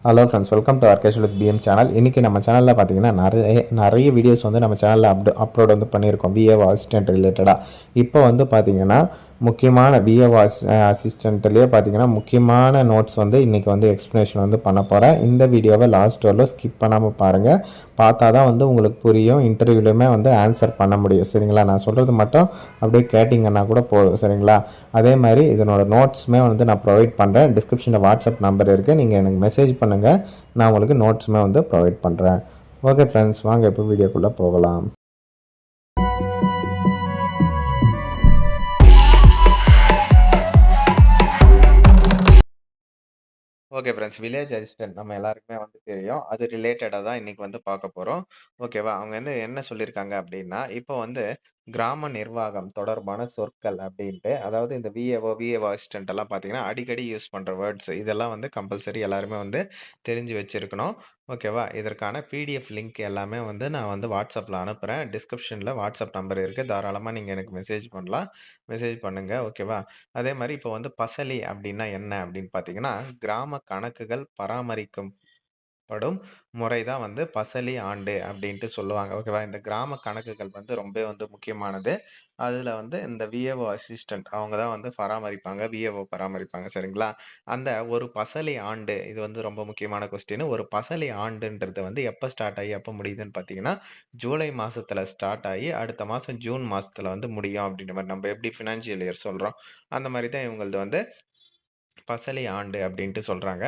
Hello friends, welcome to Arkesh with PM channel. இன்றைக்கி நம்ம சேனலில் பார்த்தீங்கன்னா நிறைய வீடியோஸ் வந்து நம்ம சேனலில் அப்லோட் வந்து பண்ணியிருக்கோம் பிஏஓ அசிஸ்டன்ட் ரிலேட்டடாக. இப்போ வந்து பார்த்தீங்கன்னா முக்கியமான பிஏஓ அசிஸ்டண்ட்லேயே பார்த்தீங்கன்னா முக்கியமான நோட்ஸ் வந்து இன்றைக்கி வந்து எக்ஸ்ப்ளனேஷன் வந்து பண்ண போகிறேன். இந்த வீடியோவை லாஸ்ட் வரலும் ஸ்கிப் பண்ணாமல் பாருங்கள். பார்த்தா தான் வந்து உங்களுக்கு புரியும். இன்டர்வியூலையுமே வந்து ஆன்சர் பண்ண முடியும். சரிங்களா? நான் சொல்கிறது மட்டும் அப்படியே கேட்டிங்கன்னா கூட போதும். சரிங்களா? அதே மாதிரி இதனோட நோட்ஸுமே வந்து நான் ப்ரொவைட் பண்ணுறேன். டிஸ்கிரிப்ஷனில் வாட்ஸ்அப் நம்பர் இருக்குது, நீங்கள் எனக்கு மெசேஜ் பண்ணுங்கள். நான் உங்களுக்கு நோட்ஸுமே வந்து ப்ரொவைட் பண்ணுறேன். ஓகே ஃப்ரெண்ட்ஸ், வாங்க இப்போ வீடியோக்குள்ளே போகலாம். ஓகே ஃப்ரெண்ட்ஸ், வில்லேஜ் அசிஸ்டன்ட் நம்ம எல்லாருக்குமே வந்து தெரியும். அது ரிலேட்டடாக தான் இன்றைக்கி வந்து பார்க்க போகிறோம். ஓகேவா? அவங்க வந்து என்ன சொல்லியிருக்காங்க அப்படின்னா, இப்போ வந்து கிராம நிர்வாகம் தொடர்பான சொற்கள் அப்படின்ட்டு, அதாவது இந்த விஏஓ அசிஸ்டன்ட் எல்லாம் பார்த்தீங்கன்னா அடிக்கடி யூஸ் பண்ணுற வேர்ட்ஸ் இதெல்லாம் வந்து கம்பல்சரி எல்லாருமே வந்து தெரிஞ்சு வச்சுருக்கணும். ஓகேவா? இதற்கான பிடிஎஃப் லிங்க் எல்லாமே வந்து நான் வந்து வாட்ஸ்அப்பில் அனுப்புகிறேன். டிஸ்கிரிப்ஷனில் வாட்ஸ்அப் நம்பர் இருக்குது, தாராளமாக நீங்கள் எனக்கு மெசேஜ் பண்ணலாம். மெசேஜ் பண்ணுங்கள். ஓகேவா? அதே மாதிரி இப்போ வந்து பசலி அப்படின்னா என்ன அப்படின்னு பார்த்தீங்கன்னா, கிராம கணக்குகள் பராமரிக்கும் படும் முறை தான் வந்து பசலி ஆண்டு அப்படின்ட்டு சொல்லுவாங்க. ஓகேவா? இந்த கிராம கணக்குகள் வந்து ரொம்ப வந்து முக்கியமானது. அதில் வந்து இந்த விஏஓ அசிஸ்டன்ட் அவங்க தான் வந்து பராமரிப்பாங்க. விஏஓ பராமரிப்பாங்க. சரிங்களா? அந்த ஒரு பசலி ஆண்டு இது வந்து ரொம்ப முக்கியமான கொஸ்டின். ஒரு பசலி ஆண்டுன்றது வந்து எப்போ ஸ்டார்ட் ஆகி எப்போ முடியுதுன்னு பார்த்தீங்கன்னா, ஜூலை மாதத்தில் ஸ்டார்ட் ஆகி அடுத்த மாதம் ஜூன் மாதத்தில் வந்து முடியும் அப்படின்ற மாதிரி. நம்ம எப்படி ஃபினான்ஷியல் இயர் சொல்கிறோம், அந்த மாதிரி தான் இவங்களது வந்து பசலி ஆண்டு அப்படின்ட்டு சொல்கிறாங்க.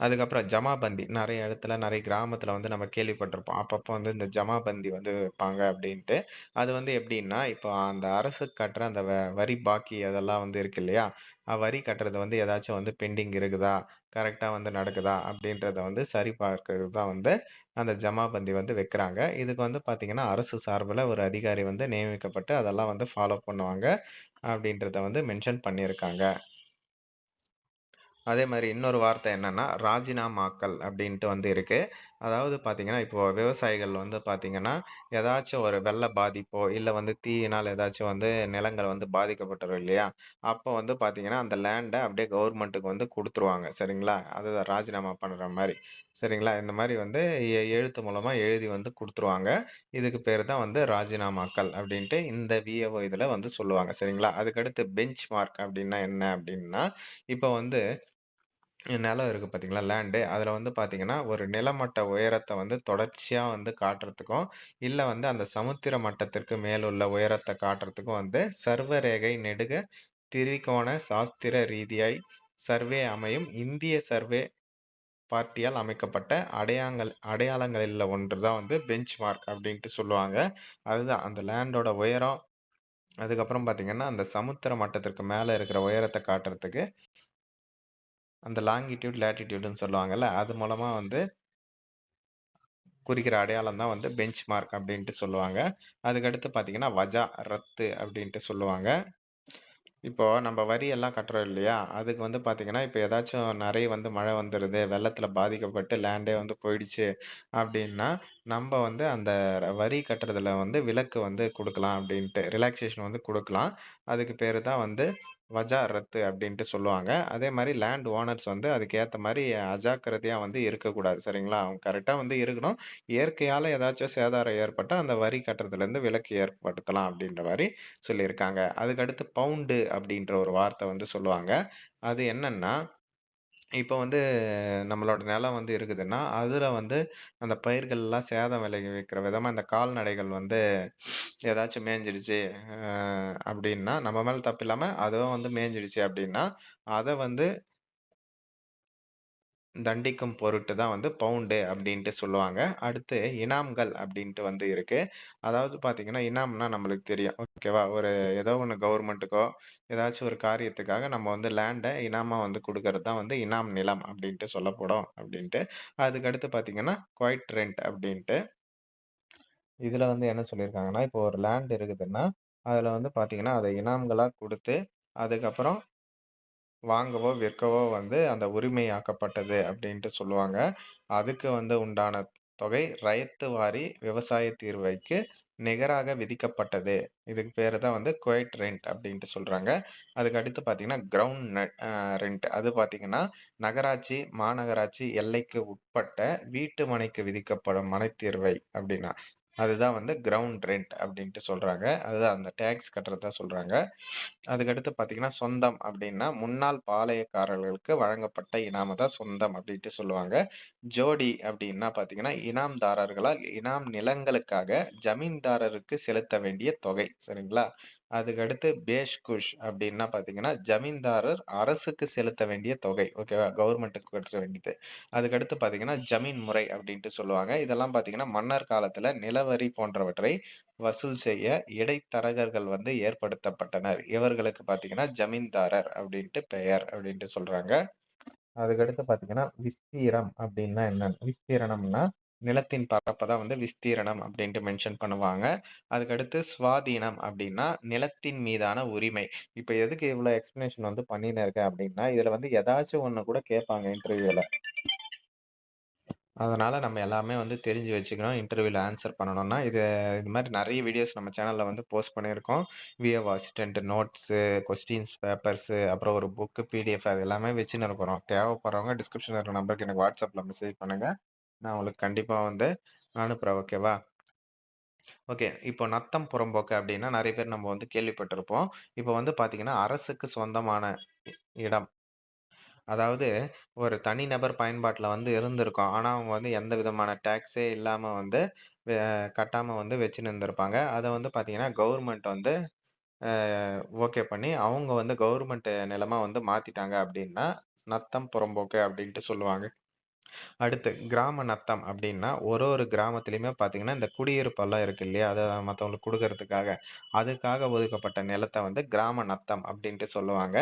அதுக்கப்புறம் ஜமாபந்தி நிறைய இடத்துல நிறைய கிராமத்தில் வந்து நம்ம கேள்விப்பட்டிருப்போம். அப்பப்போ வந்து இந்த ஜமாபந்தி வந்து வைப்பாங்க அப்படின்ட்டு. அது வந்து எப்படின்னா, இப்போ அந்த அரசு கட்டுற அந்த வரி பாக்கி அதெல்லாம் வந்து இருக்கு இல்லையா? வரி கட்டுறது வந்து ஏதாச்சும் வந்து பெண்டிங் இருக்குதா, கரெக்டாக வந்து நடக்குதா அப்படின்றத வந்து சரி பார்க்கறது தான் வந்து அந்த ஜமாபந்தி வந்து வைக்கிறாங்க. இதுக்கு வந்து பார்த்திங்கன்னா அரசு சார்பில் ஒரு அதிகாரி வந்து நியமிக்கப்பட்டு அதெல்லாம் வந்து ஃபாலோ பண்ணுவாங்க அப்படின்றத வந்து மென்ஷன் பண்ணியிருக்காங்க. அதே மாரி இன்னொரு வார்த்தை என்னன்னா, ராஜினாமாக்கள் அப்படின்ட்டு வந்து இருக்கு. அதாவது பார்த்தீங்கன்னா, இப்போ விவசாயிகள் வந்து பார்த்தீங்கன்னா, ஏதாச்சும் ஒரு வெள்ள பாதிப்போ, இல்ல வந்து தீயினால் ஏதாச்சும் வந்து நிலங்கள் வந்து பாதிக்கப்பட்டுரும் இல்லையா? அப்போ வந்து பார்த்தீங்கன்னா, அந்த லேண்ட அப்படியே கவர்மெண்ட்டுக்கு வந்து குடுத்துருவாங்க. சரிங்களா? அதுதான் ராஜினாமா பண்ற மாரி. சரிங்களா? இந்த மாரி வந்து எழுத்து மூலமா எழுதி வந்து குடுத்துருவாங்க. இதுக்கு பேரு தான் வந்து ராஜினாமாக்கள் அப்படின்ட்டு இந்த விஏஓ இதுல வந்து சொல்லுவாங்க. சரிங்களா? அதுக்கடுத்து பெஞ்ச் மார்க் அப்படின்னா என்ன அப்படின்னா, இப்போ வந்து நிலம் இருக்கு பார்த்தீங்களா? லேண்டு. அதில வந்து பார்த்தீங்கன்னா, ஒரு நிலமட்ட உயரத்த வந்து தொடர்ச்சியா வந்து காட்டுறதுக்கும், இல்ல வந்து அந்த சமுத்திர மட்டத்திற்கு மேல் உள்ள உயரத்த காட்டுறதுக்கும் வந்து சர்வரேகை நெடுக திரிகோண சாஸ்திர ரீதியாய் சர்வே அமையும் இந்திய சர்வே பார்ட்டியால் அமைக்கப்பட்ட அடையாளங்களில் ஒன்று தான் வந்து பெஞ்ச் மார்க் அப்படின்ட்டு சொல்லுவாங்க. அதுதான் அந்த லேண்டோட உயரம், அதுக்கப்புறம் பார்த்தீங்கன்னா, அந்த சமுத்திர மட்டத்திற்கு மேல இருக்கிற உயரத்த காட்டுறதுக்கு அந்த லாங்கிட்யூட், லேட்டிட்யூடுன்னு சொல்லுவாங்கல்ல. அது மூலமா வந்து குறிக்கிற அடையாளம் தான் வந்து பெஞ்ச் மார்க் அப்படின்ட்டு சொல்லுவாங்க. அதுக்கடுத்து பார்த்தீங்கன்னா, வஜா, ரத்து அப்படின்ட்டு சொல்லுவாங்க. இப்போ நம்ம வரி எல்லாம் கட்டுறோம் இல்லையா? அதுக்கு வந்து பார்த்தீங்கன்னா, இப்ப ஏதாச்சும் நெறைய வந்து மழை வந்துருது, வெள்ளத்தில பாதிக்கப்பட்டு லேண்டே வந்து போயிடுச்சு அப்படின்னா, நம்ப வந்து அந்த வரி கட்டுறதுல வந்து விலக்கு வந்து குடுக்கலாம் அப்படின்ட்டு, ரிலாக்சேஷன் வந்து குடுக்கலாம். அதுக்கு பேரு தான் வந்து வஜா, ரத்து அப்படின்ட்டு சொல்லுவாங்க. அதே மாரி லேண்ட் ஓனர்ஸ் வந்து அதுக்கு ஏத்த மாரி அஜாக்கிரதையா வந்து இருக்கக்கூடாது. சரிங்களா? அவங்க கரெக்ட்டா வந்து இருக்கணும். இயற்கையால ஏதாச்சும் சேதாரம் ஏற்பட்டா, அந்த வரி கட்டுறதுலேருந்து விலக்கு ஏற்படுத்தலாம் அப்படின்ற மாரி சொல்லியிருக்காங்க. அதுக்கடுத்து பவுண்டு அப்படின்ற ஒரு வார்த்தை வந்து சொல்லுவாங்க. அது என்னன்னா, இப்போ வந்து நம்மளோட நிலம் வந்து இருக்குதுன்னா, அதுல வந்து அந்த பயிர்கள்லாம் சேதம் விளைவிக்கிற விதமா இந்த கால்நடைகள் வந்து ஏதாச்சும் மேய்ஞ்சிடுச்சு அ அப்படின்னா, நம்ம மேல தப்பு இல்லாம அதுவும் வந்து மேய்ஞ்சிடுச்சு அப்படின்னா, அத வந்து தண்டிக்கும் பொருட்டு தான் வந்து பவுண்டு அப்படின்ட்டு சொல்லுவாங்க. அடுத்து இனாம்கள் அப்படின்ட்டு வந்து இருக்கு. அதாவது பார்த்தீங்கன்னா, இனாம்னா நம்மளுக்கு தெரியும். ஓகேவா? ஒரு ஏதோ ஒண்ணு கவர்மெண்ட்டுக்கோ, ஏதாச்சும் ஒரு காரியத்துக்காக நம்ம வந்து லேண்ட இனாமா வந்து குடுக்கறது தான் வந்து இனாம் நிலம் அப்படின்ட்டு சொல்லப்படும் அப்படின்ட்டு. அதுக்கு அடுத்து பார்த்தீங்கன்னா, குவைட் ரெண்ட் அப்படின்ட்டு. இதுல வந்து என்ன சொல்லியிருக்காங்கன்னா, இப்போ ஒரு லேண்ட் இருக்குதுன்னா, அதுல வந்து பார்த்தீங்கன்னா, அத இனாம்களா குடுத்து, அதுக்கப்புறம் வாங்கவோ, விற்கவோ வந்து அந்த உரிமையாக்கப்பட்டது அப்படின்ட்டு சொல்லுவாங்க. அதுக்கு வந்து உண்டான தொகை ரயத்து வாரி விவசாய தீர்வைக்கு நிகராக விதிக்கப்பட்டது. இதுக்கு பேரு தான் வந்து குவைட் ரென்ட் அப்டின்ட்டு சொல்றாங்க. அதுக்கு அடுத்து பார்த்தீங்கன்னா, கிரவுண்ட் ரென்ட் அது பார்த்தீங்கன்னா, நகராட்சி, மாநகராட்சி எல்லைக்கு உட்பட்ட வீட்டு மனைக்கு விதிக்கப்படும் மனைத்தீர்வை அப்டின்னா, அதுதான் வந்து கிரவுண்ட் ரென்ட் அப்டின்ட்டு சொல்றாங்க. அதுதான் அந்த டாக்ஸ் கட்டுறத சொல்றாங்க. அதுக்கடுத்து பார்த்தீங்கன்னா, சொந்தம் அப்டின்னா, முன்னாள் பாளையக்காரர்களுக்கு வழங்கப்பட்ட இனாம தான் சொந்தம் அப்டின்ட்டு சொல்லுவாங்க. ஜோடி அப்டின்னா பார்த்தீங்கன்னா, இனாம்தாரர்களால் இனாம் நிலங்களுக்காக ஜமீன்தாரருக்கு செலுத்த வேண்டிய தொகை. சரிங்களா? அதுக்கடுத்து பேஷ்குஷ் அப்டின்னா பார்த்தீங்கன்னா, ஜமீன்தாரர் அரசுக்கு செலுத்த வேண்டிய தொகை. ஓகேவா? கவர்மெண்ட்டுக்கு கட்ட வேண்டியது. அதுக்கடுத்து பார்த்தீங்கன்னா, ஜமீன் முறை அப்டின்ட்டு சொல்லுவாங்க. இதெல்லாம் பார்த்தீங்கன்னா, மன்னர் காலத்துல நிலவரி போன்றவற்றை வசூல் செய்ய இடைத்தரகர்கள் வந்து ஏற்படுத்தப்பட்டனர். இவர்களுக்கு பார்த்தீங்கன்னா, ஜமீன்தாரர் அப்டின்ட்டு பெயர் அப்டின்ட்டு சொல்றாங்க. அதுக்கடுத்து பார்த்தீங்கன்னா, விஸ்தீரம் அப்டின்னா என்னன்னு விஸ்தீரணம்னா, நிலத்தின் பரப்ப தான் வந்து விஸ்தீரணம் அப்டின்ட்டு மென்ஷன் பண்ணுவாங்க. அதுக்கடுத்து சுவாதீனம் அப்டின்னா, நிலத்தின் மீதான உரிமை. இப்ப எதுக்கு இவ்ளோ எக்ஸ்ப்ளனேஷன் வந்து பண்ணின்னு இருக்கேன் அப்டின்னா, இதுல வந்து ஏதாச்சும் ஒண்ணு கூட கேட்பாங்க இன்டர்வியூல. அதனால நம்ம எல்லாமே வந்து தெரிஞ்சு வச்சுக்கணும். இன்டர்வியூல ஆன்ஸர் பண்ணணும்னா, இது மாரி நெறைய வீடியோஸ் நம்ம சேனல்ல வந்து போஸ்ட் பண்ணியிருக்கோம். VAO assistant notes, questions papers, அப்புறம் ஒரு புக்கு, பிடிஎஃப் அது எல்லாமே வச்சுன்னு இருக்கிறோம். தேவைப்படுறவங்க டிஸ்கிரிப்ஷன்ல இருக்க நம்பருக்கு எனக்கு WhatsAppல மெசேஜ் பண்ணுங்க. நான் உங்களுக்கு கண்டிப்பா வந்து அனுப்புறேன். ஓகேவா? ஓகே. இப்போ நத்தம் புறம்போக்கு அப்டின்னா நெறைய பேர் நம்ம வந்து கேள்விப்பட்டிருப்போம். இப்போ வந்து பார்த்தீங்கன்னா, அரசுக்கு சொந்தமான இடம். அதாவது ஒரு தனிநபர் பயன்பாட்டுல வந்து இருந்திருக்கும். ஆனா, அவங்க வந்து எந்த விதமான டாக்ஸே இல்லாம வந்து வே கட்டாம வந்து வச்சுன்னு இருந்திருப்பாங்க. அத வந்து பார்த்தீங்கன்னா, கவர்மெண்ட் வந்து அ ஓகே பண்ணி, அவங்க வந்து கவர்மெண்ட் நிலமா வந்து மாத்திட்டாங்க அப்டின்னா, நத்தம் புறம்போக்கு அப்டின்ட்டு சொல்லுவாங்க. அடுத்து கிராம நத்தம் அப்டின்னா, ஒரு கிராமத்திலயுமே பார்த்தீங்கன்னா, இந்த குடியிருப்பெல்லாம் இருக்கு இல்லையா? அத மத்தவங்களுக்கு குடுக்குறதுக்காக, அதுக்காக ஒதுக்கப்பட்ட நிலத்த வந்து கிராம நத்தம் அப்டின்ட்டு சொல்லுவாங்க.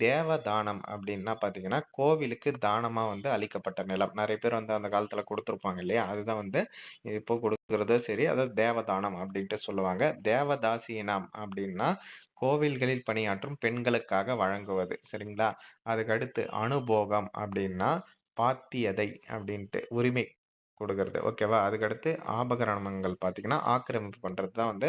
தேவதானம் அப்டின்னா பார்த்தீங்கன்னா, கோவிலுக்கு தானமா வந்து அளிக்கப்பட்ட நிலம். நெறைய பேர் வந்து அந்த காலத்துல குடுத்துருப்பாங்க இல்லையா? அதுதான் வந்து இப்போ குடுக்குறதும் சரி, அதாவது தேவதானம் அப்டின்ட்டு சொல்லுவாங்க. தேவதாசியினம் அப்டின்னா, கோவில்களில் பணியாற்றும் பெண்களுக்காக வழங்குவது. சரிங்களா? அதுக்கடுத்து அனுபோகம் அப்டின்னா பாத்தியதை அப்படின்ட்டு உரிமை குடுக்குறது. ஓகேவா? அதுக்கடுத்து ஆபகரணங்கள் பார்த்தீங்கன்னா, ஆக்கிரமிப்பு பண்றது தான் வந்து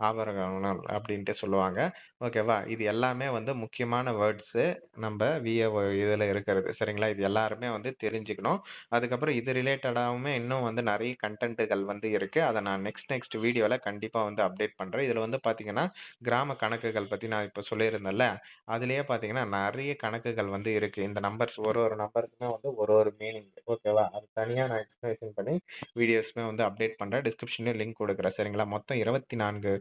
ஆபரணங்கள் அப்படின்ட்டு சொல்லுவாங்க. ஓகேவா? இது எல்லாமே வந்து முக்கியமான வேர்ட்ஸு நம்ப விஏஓ இதுல இருக்கிறது. சரிங்களா? இது எல்லாருமே வந்து தெரிஞ்சுக்கணும். அதுக்கப்புறம் இது ரிலேட்டடாவுமே இன்னும் வந்து நெறைய கன்டென்ட்டுகள் வந்து இருக்கு. அத நான் நெக்ஸ்ட் வீடியோல கண்டிப்பா வந்து அப்டேட் பண்றேன். இதுல வந்து பார்த்தீங்கன்னா, கிராம கணக்குகள் பத்தி நான் இப்ப சொல்லியிருந்தேன்ல, அதிலேயே பார்த்தீங்கன்னா, நெறைய கணக்குகள் வந்து இருக்கு. இந்த நம்பர்ஸ் ஒரு நம்பருக்குமே வந்து ஒரு மீனிங். ஓகேவா? அது தனியா நான் எக்ஸ்ப்ளனேஷன் பண்ணி வீடியோஸ்மே வந்து அப்டேட் பண்றேன். டிஸ்கிரிப்ஷன்லயும் லிங்க் குடுக்குறேன். சரிங்களா? மொத்தம் 24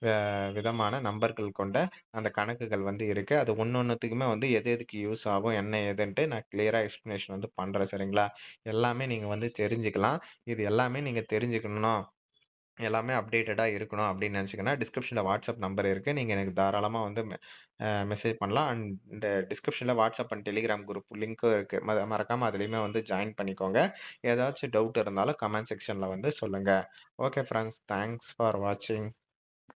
அ விதமான நம்பர்கள் கொண்ட அந்த கணக்குகள் வந்து இருக்கு. அது ஒண்ணொண்ணுத்துக்குமே வந்து எது எதுக்கு யூஸ் ஆகும், என்ன ஏதுன்ட்டு நான் கிளியரா எக்ஸ்ப்ளனேஷன் வந்து பண்றேன். சரிங்களா? எல்லாமே நீங்க வந்து தெரிஞ்சுக்கலாம். இது எல்லாமே நீங்க தெரிஞ்சுக்கணும். எல்லாமே அப்டேட்டடா இருக்கணும் அப்படின்னு நினைச்சீங்கன்னா, டிஸ்கிரிப்ஷன்ல வாட்ஸ்அப் நம்பர் இருக்கு. நீங்க எனக்கு தாராளமா வந்து மெசேஜ் பண்ணலாம். அண்ட் இந்த டிஸ்கிரிப்ஷன்ல வாட்ஸ்அப் அண்ட் டெலிகிராம் குரூப் லிங்க்கும் இருக்கு. மறக்காம அதிலயுமே வந்து ஜாயின் பண்ணிக்கோங்க. ஏதாச்சும் டவுட் இருந்தாலும் கமெண்ட் செக்ஷன்ல வந்து சொல்லுங்க. Okay friends. தேங்க்ஸ் ஃபார் வாட்சிங்.